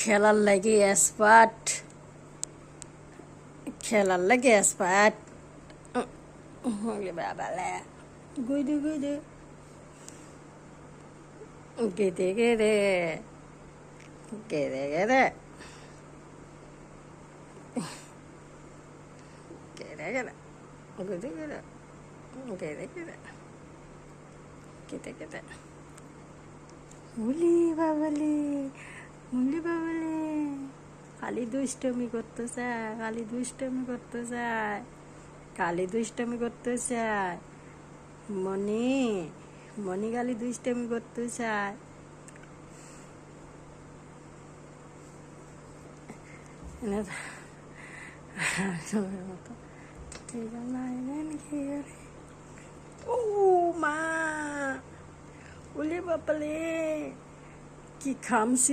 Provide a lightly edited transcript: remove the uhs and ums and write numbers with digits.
খেলার লাগে এক্সপার্ট, খেলার লাগে এক্সপার্ট। বাবালে গুইদে গুইদে গেদে গেদে গেদে গেদে গেদে গেদে গুইদে গেদে গেদে গেদে গেদে গেদে উলি বাবালে উলি বাবালে খালি দুষ্টমি করতে চায়, খালি দুষ্টমি করতে চায়, খালি দুষ্টমি করতে চায়। মনি মনি খালি দুষ্টমি করতে চায়। মতো ও মা, উলি বাবালে কি খামছি